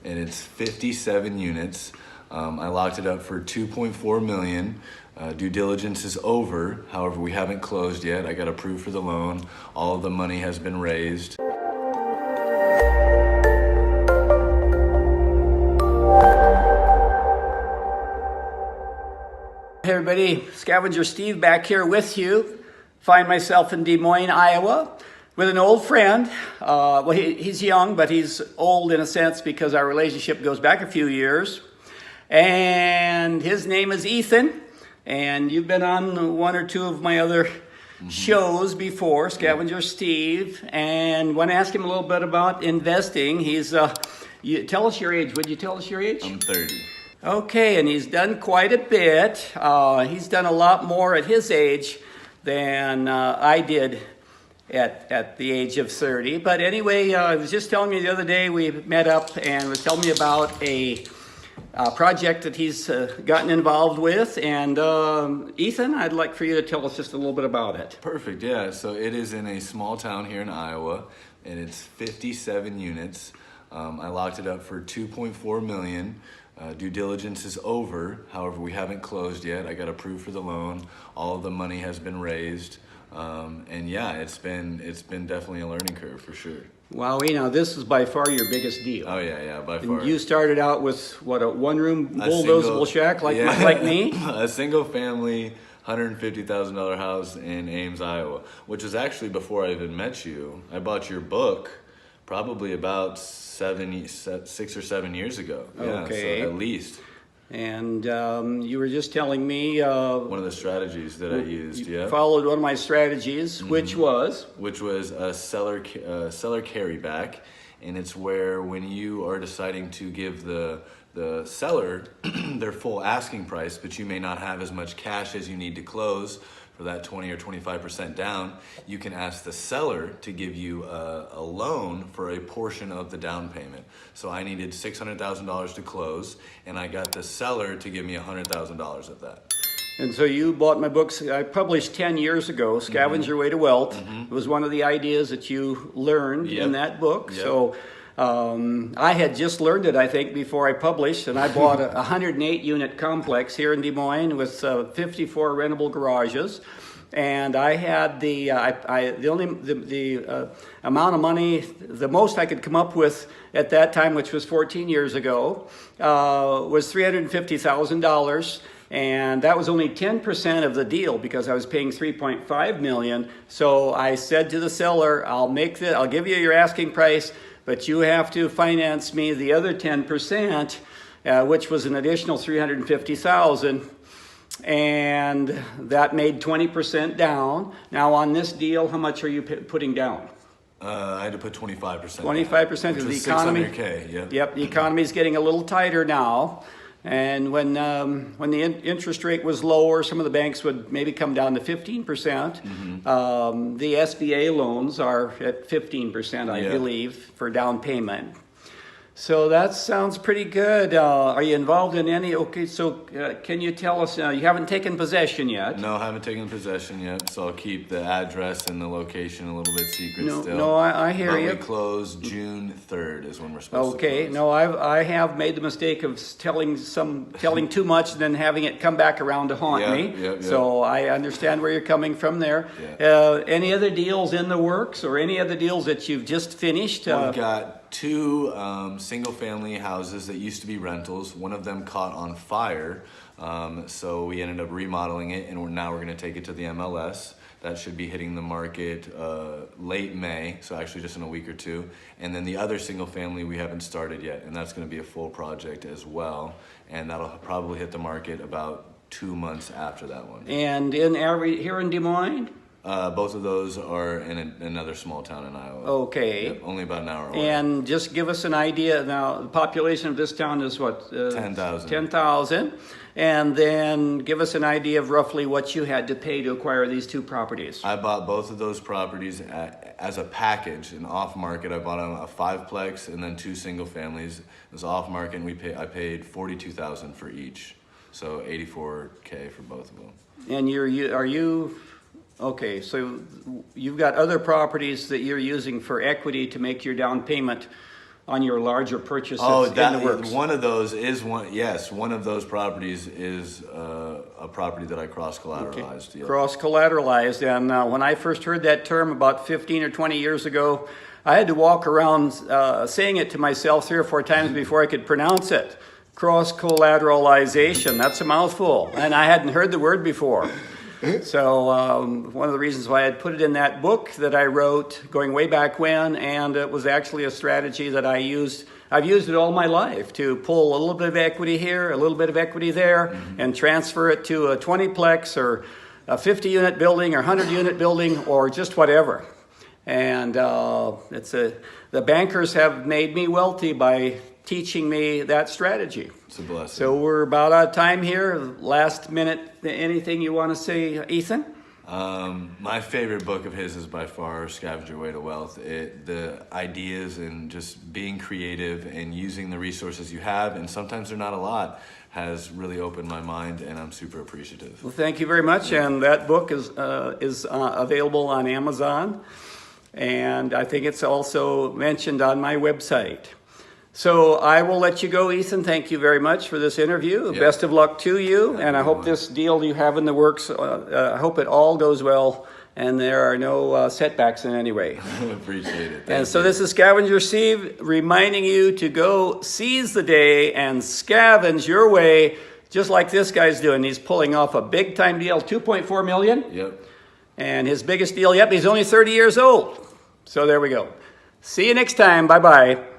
and it's 57 units. I locked it up for $2.4 million. Due diligence is over. However, we haven't closed yet. I got approved for the loan. All of the money has been raised. Hey everybody, Scavenger Steve back here with you. Find myself in Des Moines, Iowa with an old friend. Well, he's young, but he's old in a sense because our relationship goes back a few years. And his name is Ethan. And you've been on one or two of my other shows before, Scavenger Steve. And want to ask him a little bit about investing. Tell us your age. Would you tell us your age? I'm 30. Okay, and he's done quite a bit. He's done a lot more at his age than I did at the age of 30. But anyway, I was just telling me the other day we met up and was telling me about a project that he's gotten involved with. And Ethan, I'd like for you to tell us just a little bit about it. Perfect, yeah. So it is in a small town here in Iowa, and it's 57 units. I locked it up for $2.4 million. Due diligence is over. However, we haven't closed yet. I got approved for the loan. All of the money has been raised. And yeah, it's been definitely a learning curve for sure. Wow, this is by far your biggest deal. Oh yeah, by far. And you started out with what, a one-room bulldozable shack like me? A single family, $150,000 house in Ames, Iowa, which is actually before I even met you. I bought your book probably about 6 or 7 years ago. Okay. Yeah, so at least. And you were just telling me one of the strategies that I used. You followed one of my strategies, which was a seller carryback, and it's where when you are deciding to give the seller their full asking price, but you may not have as much cash as you need to close for that 20 or 25% down, you can ask the seller to give you a loan for a portion of the down payment. So I needed $600,000 to close, and I got the seller to give me $100,000 of that. And so you bought my books. I published 10 years ago, Scavenge Your Way to Wealth. It was one of the ideas that you learned in that book. So I had just learned it, I think, before I published, and I bought a 108-unit complex here in Des Moines with 54 rentable garages. And I had the amount of money, the most I could come up with at that time, which was 14 years ago, was $350,000. And that was only 10% of the deal because I was paying $3.5 million. So I said to the seller, I'll give you your asking price, but you have to finance me the other 10%, which was an additional $350,000. And that made 20% down. Now on this deal, how much are you putting down? I had to put 25%. 25% of the economy. $600K, Yep, the economy is getting a little tighter now. And when the interest rate was lower, some of the banks would maybe come down to 15%. The SBA loans are at 15%, I believe, for down payment. So that sounds pretty good. Are you involved in any? Okay, so can you tell us, you haven't taken possession yet? No, I haven't taken possession yet, so I'll keep the address and the location a little bit secret still. No, I hear you. We close June 3rd is when we're supposed to close. Okay, no, I have made the mistake of telling too much and then having it come back around to haunt me. So I understand where you're coming from there. Any other deals in the works or any other deals that you've just finished? We've got 2 single-family houses that used to be rentals. One of them caught on fire, so we ended up remodeling it, and now we're going to take it to the MLS. That should be hitting the market late May, so actually just in a week or two. And then the other single-family we haven't started yet, and that's going to be a full project as well, and that'll probably hit the market about 2 months after that one. And here in Des Moines? Both of those are in another small town in Iowa. Okay. Yep, only about an hour away. And just give us an idea. Now, the population of this town is what? 10,000. 10,000. And then give us an idea of roughly what you had to pay to acquire these 2 properties. I bought both of those properties as a package, an off-market. I bought a 5-plex and then 2 single families. It was off-market, and I paid $42,000 for each. So $84K for both of them. And okay, so you've got other properties that you're using for equity to make your down payment on your larger purchase Oh, that's in the works. one of those is one. Yes, one of those properties is a property that I cross collateralized. Yeah. Cross collateralized. And when I first heard that term about 15 or 20 years ago, I had to walk around saying it to myself 3 or 4 times before I could pronounce it. Cross collateralization. That's a mouthful, and I hadn't heard the word before. So one of the reasons why I put it in that book that I wrote going way back when, and it was actually a strategy that I've used it all my life to pull a little bit of equity here, a little bit of equity there, and transfer it to a 20-plex or a 50-unit building or 100-unit building or just whatever. And the bankers have made me wealthy by teaching me that strategy. It's a blessing. So we're about out of time here. Last minute, anything you want to say, Ethan? My favorite book of his is by far Scavenge Your Way to Wealth. The ideas and just being creative and using the resources you have, and sometimes they're not a lot, has really opened my mind, and I'm super appreciative. Well, thank you very much. Yeah. And that book is available on Amazon, and I think it's also mentioned on my website. So I will let you go, Ethan. Thank you very much for this interview. Yep. Best of luck to you, and I hope this deal you have in the works, I hope it all goes well and there are no setbacks in any way. Appreciate it. And so this is Scavenger Steve reminding you to go seize the day and scavenge your way, just like this guy's doing. He's pulling off a big time deal, $2.4 million. Yep. And his biggest deal, he's only 30 years old. So there we go. See you next time. Bye-bye.